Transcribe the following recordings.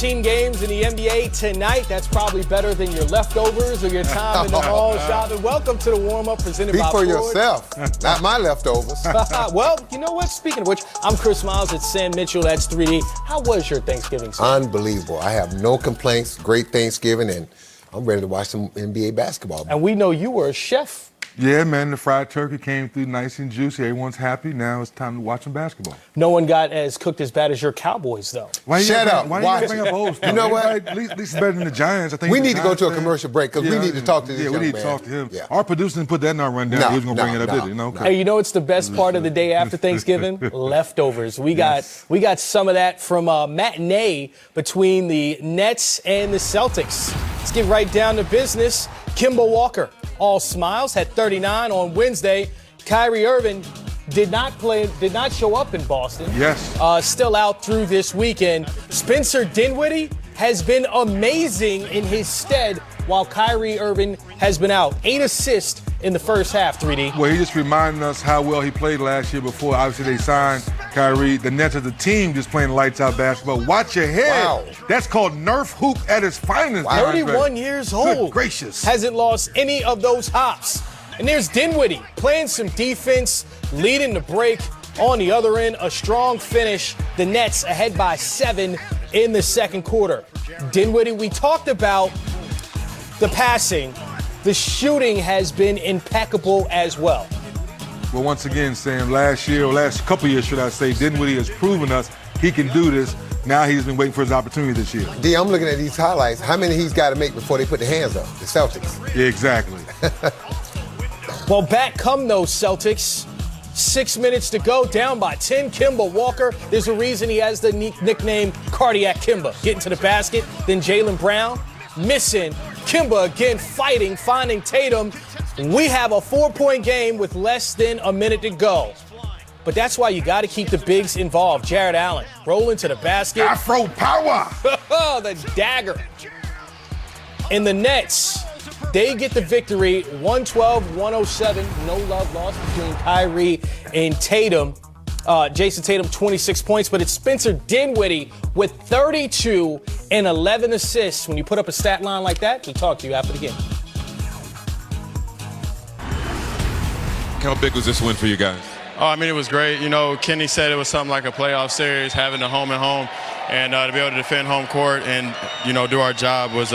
13 games in the NBA tonight. That's probably better than your leftovers or your time in the mall shopping. Welcome to the warm-up presented by Ford. Speak for yourself, not my leftovers. Well, you know what? Speaking of which, I'm Chris Miles at Sam Mitchell. That's 3D. How was your Thanksgiving, sir? Unbelievable. I have no complaints. Great Thanksgiving, and I'm ready to watch some NBA basketball. And we know you were a chef. Yeah, man, the fried turkey came through nice and juicy. Everyone's happy. Now it's time to watch some basketball. No one got as cooked as bad as your Cowboys, though. Shut up. Why you bring up old stuff? You know what? At least it's better than the Giants. I think We need to go to a commercial break because we need to talk to this Yeah, young we need man. to talk to him. Yeah. Our producer didn't put that in our rundown. He was going to bring it up, did he? No, okay. Hey, you know it's the best part of the day after Thanksgiving? Leftovers. We got some of that from a matinee between the Nets and the Celtics. Let's get right down to business. Kemba Walker, all smiles, had 39 on Wednesday. Kyrie Irving did not show up in Boston. Yes. Still out through this weekend. Spencer Dinwiddie has been amazing in his stead while Kyrie Irving has been out. 8 assists in the first half, 3D. Well, he just reminded us how well he played last year before, obviously, they signed Kyrie. The Nets as a team just playing lights-out basketball. Watch your head. Wow. That's called Nerf hoop at its finest. Wow. 31 years old. Good gracious. Hasn't lost any of those hops. And there's Dinwiddie playing some defense, leading the break. On the other end, a strong finish. The Nets ahead by 7 in the second quarter. Dinwiddie, we talked about the passing. The shooting has been impeccable as well. Well, once again, Sam, last couple years, should I say, Dinwiddie has proven us he can do this. Now he's been waiting for his opportunity this year. D, I'm looking at these highlights. How many he's got to make before they put their hands up? The Celtics. Yeah, exactly. Well, back come those Celtics. 6 minutes to go, down by 10. Kemba Walker. There's a reason he has the nickname Cardiac Kemba. Getting to the basket, then Jaylen Brown missing. Kemba again fighting, finding Tatum. We have a 4-point game with less than a minute to go. But that's why you got to keep the bigs involved. Jared Allen rolling to the basket. Afro power. The dagger. And the Nets, they get the victory, 112-107. No love lost between Kyrie and Tatum. Jason Tatum, 26 points, but it's Spencer Dinwiddie with 32 and 11 assists. When you put up a stat line like that, we'll talk to you after the game. How big was this win for you guys? Oh, I mean, it was great. You know, Kenny said it was something like a playoff series, having a home and home, and to be able to defend home court and, you know, do our job was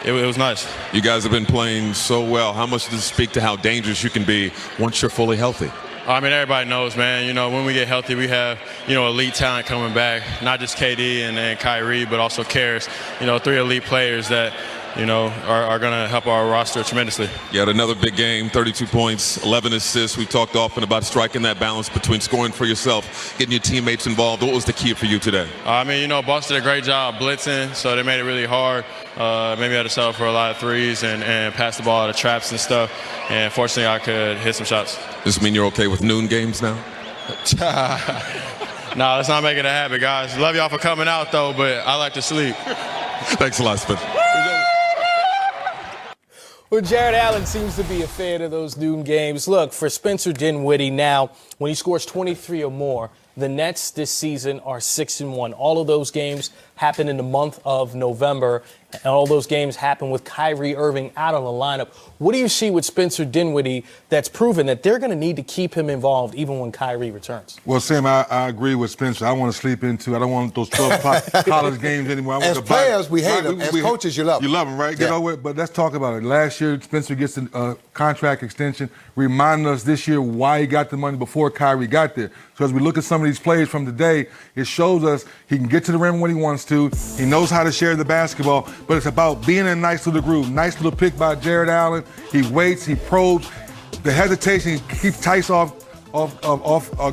it was nice. You guys have been playing so well. How much does it speak to how dangerous you can be once you're fully healthy? I mean, everybody knows, man. You know, when we get healthy, we have, you know, elite talent coming back. Not just KD and Kyrie, but also Karis. You know, 3 elite players that, you know, are going to help our roster tremendously. You had another big game, 32 points, 11 assists. We talked often about striking that balance between scoring for yourself, getting your teammates involved. What was the key for you today? I mean, you know, Boston did a great job blitzing, so they made it really hard. Maybe I had to settle for a lot of threes and pass the ball out of traps and stuff. And fortunately, I could hit some shots. Does this mean you're okay with noon games now? No, let's not make it a habit, guys. Love y'all for coming out, though, but I like to sleep. Thanks a lot, Spencer. Well, Jared Allen seems to be a fan of those noon games. Look, for Spencer Dinwiddie now, when he scores 23 or more, the Nets this season are 6-1. All of those games happen in the month of November, and all those games happen with Kyrie Irving out of the lineup. What do you see with Spencer Dinwiddie that's proven that they're going to need to keep him involved even when Kyrie returns? Well, Sam, I agree with Spencer. I want to sleep in, too. I don't want those 12 o'clock college games anymore. As players, we hate them. As coaches, you love them. You love them, right? Yeah. Get over it. But let's talk about it. Last year, Spencer gets a contract extension, reminding us this year why he got the money before Kyrie got there. So as we look at some of these plays from today, it shows us he can get to the rim when he wants to. He knows how to share the basketball, but it's about being in a nice little groove. Nice little pick by Jared Allen. He waits, he probes. The hesitation, he keeps Tice off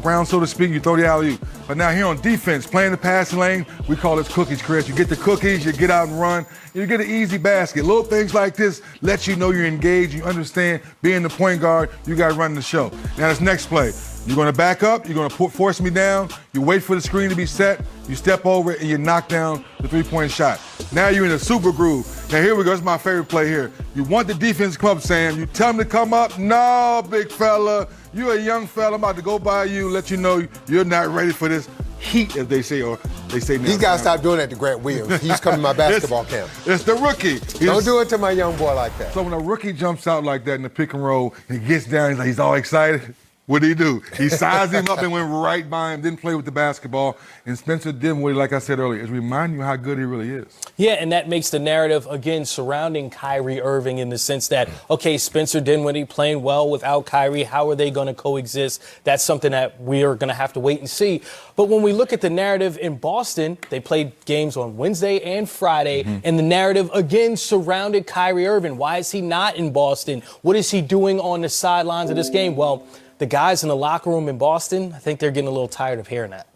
ground, so to speak. You throw the alley-oop. But now here on defense, playing the passing lane, we call this cookies, Chris. You get the cookies, you get out and run, you get an easy basket. Little things like this let you know you're engaged, you understand. Being the point guard, you got to run the show. Now this next play, you're going to back up, you're going to force me down, you wait for the screen to be set, you step over it, and you knock down the three-point shot. Now you're in a super groove. Now here we go, this is my favorite play here. You want the defense to come up, Sam. You tell them to come up. No, big fella. You're a young fella. I'm about to go by you, let you know you're not ready for this heat, as they say, or They say These guys stop doing that to Grant Williams. He's coming to my basketball camp. It's the rookie. Don't do it to my young boy like that. So when a rookie jumps out like that in the pick and roll and he gets down, he's all excited. What did he do? He sized him up and went right by him, didn't play with the basketball. And Spencer Dinwiddie, like I said earlier, is reminding you how good he really is. Yeah, and that makes the narrative, again, surrounding Kyrie Irving in the sense that, okay, Spencer Dinwiddie playing well without Kyrie, how are they going to coexist? That's something that we are going to have to wait and see. But when we look at the narrative in Boston, they played games on Wednesday and Friday, and the narrative, again, surrounded Kyrie Irving. Why is he not in Boston? What is he doing on the sidelines of this game? Well, the guys in the locker room in Boston, I think they're getting a little tired of hearing that.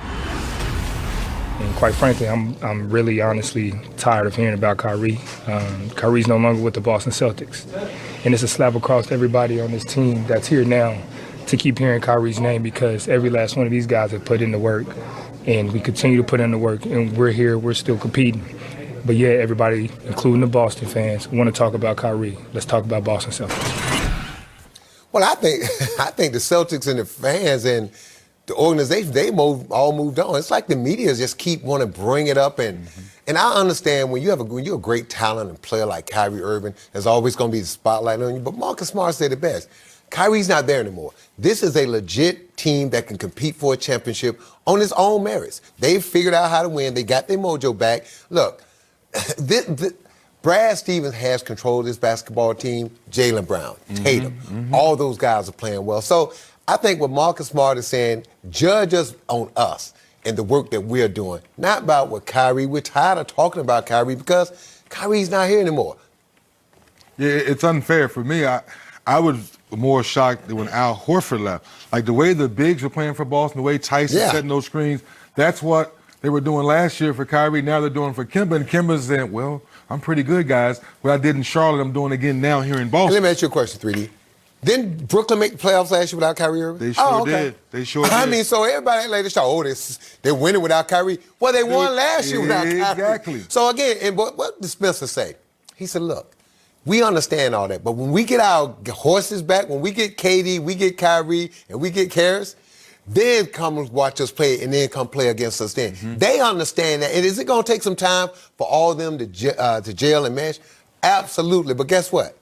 And quite frankly, I'm really honestly tired of hearing about Kyrie. Kyrie's no longer with the Boston Celtics. And it's a slap across everybody on this team that's here now to keep hearing Kyrie's name, because every last one of these guys have put in the work, and we continue to put in the work, and we're here, we're still competing. But yeah, everybody, including the Boston fans, want to talk about Kyrie. Let's talk about Boston Celtics. Well, I think the Celtics and the fans and the organization, they all moved on. It's like the media just keep want to bring it up, and I understand when you're a great talent and player like Kyrie Irving, there's always going to be the spotlight on you. But Marcus Smart said it best. Kyrie's not there anymore. This is a legit team that can compete for a championship on its own merits. They've figured out how to win. They got their mojo back. Look, Brad Stevens has control of this basketball team. Jaylen Brown, Tatum, all those guys are playing well. So I think what Marcus Smart is saying, judge us on us and the work that we're doing, not about what Kyrie. We're tired of talking about Kyrie because Kyrie's not here anymore. Yeah, it's unfair for me. I was more shocked when Al Horford left. Like the way the bigs were playing for Boston, the way Tyson setting those screens, that's what they were doing last year for Kyrie. Now they're doing for Kemba, and Kemba's saying, well, I'm pretty good, guys. What I did in Charlotte, I'm doing again now here in Boston. Let me ask you a question, 3D. Didn't Brooklyn make the playoffs last year without Kyrie Irving? They sure did. They sure did. I mean, so everybody like they're winning without Kyrie. Well, they won last year without Kyrie. Exactly. So again, and what did Spencer say? He said, look, we understand all that, but when we get our horses back, when we get KD, we get Kyrie, and we get Karras, then come watch us play and then come play against us then. They understand that. And is it going to take some time for all of them to gel and mesh? Absolutely. But guess what?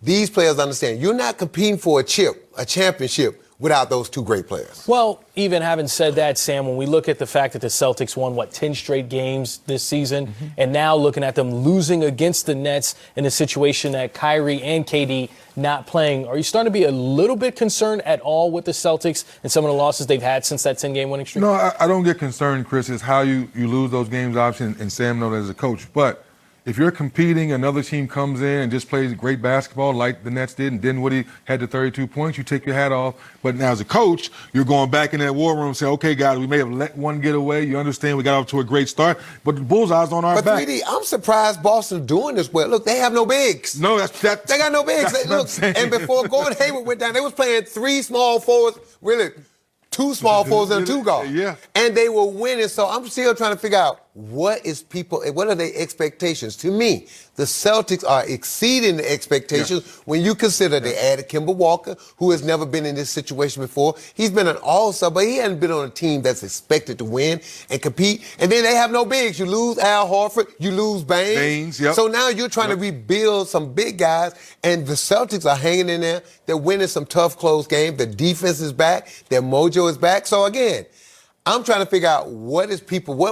These players understand you're not competing for a championship, without those two great players. Well, even having said that, Sam, when we look at the fact that the Celtics won, 10 straight games this season, and now looking at them losing against the Nets in a situation that Kyrie and KD not playing, are you starting to be a little bit concerned at all with the Celtics and some of the losses they've had since that 10-game winning streak? No, I don't get concerned, Chris. It's how you lose those games, obviously, and Sam knows that as a coach. But if you're competing, another team comes in and just plays great basketball like the Nets did, and Dinwiddie had the 32 points, you take your hat off. But now as a coach, you're going back in that war room and saying, okay, guys, we may have let one get away. You understand we got off to a great start, but the bullseye's on our back. But 3D, I'm surprised Boston's doing this well. Look, they have no bigs. No, that's they got no bigs. Look, and before Gordon Hayward went down, they was playing 3 small forwards, really 2 small forwards and 2 guards. Yeah. And they were winning. So I'm still trying to figure out what are their expectations? To me, the Celtics are exceeding the expectations when you consider they added Kemba Walker, who has never been in this situation before. He's been an all-star, but he hasn't been on a team that's expected to win and compete. And then they have no bigs. You lose Al Horford, you lose Baines. So now you're trying to rebuild some big guys, and the Celtics are hanging in there. They're winning some tough, close games. The defense is back. Their mojo is back. So again, I'm trying to figure out what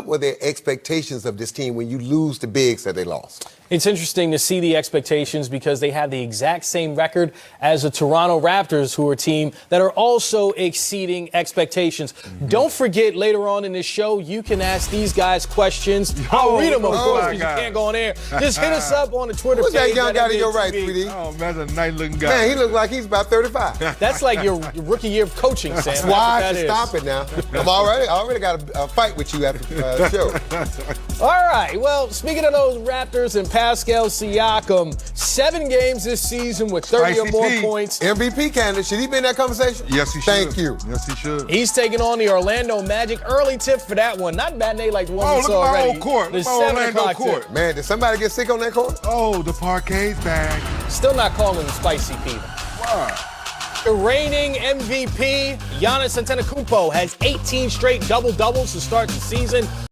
were their expectations of this team when you lose the bigs that they lost? It's interesting to see the expectations because they have the exact same record as the Toronto Raptors, who are a team that are also exceeding expectations. Don't forget, later on in this show, you can ask these guys questions. I'll read them, of course, because you can't go on air. Just hit us up on the Twitter page. Who's that young guy to your right, 3D? Oh, man, that's a nice-looking guy. Man, he looks like he's about 35. That's like your rookie year of coaching, Sam. That's why I should stop it now. I already got a fight with you after the show. All right. Well, speaking of those Raptors and Pascal Siakam, 7 games this season with 30 or more points. MVP candidate. Should he be in that conversation? Yes, he should. Thank you. Yes, he should. He's taking on the Orlando Magic. Early tip for that one. Not matinee like the one we saw already. Oh, look at my old court. The Look at my 7 o'clock court. tip. Man, did somebody get sick on that court? Oh, the parquet's back. Still not calling the spicy Peter. Wow. The reigning MVP, Giannis Antetokounmpo, has 18 straight double-doubles to start the season.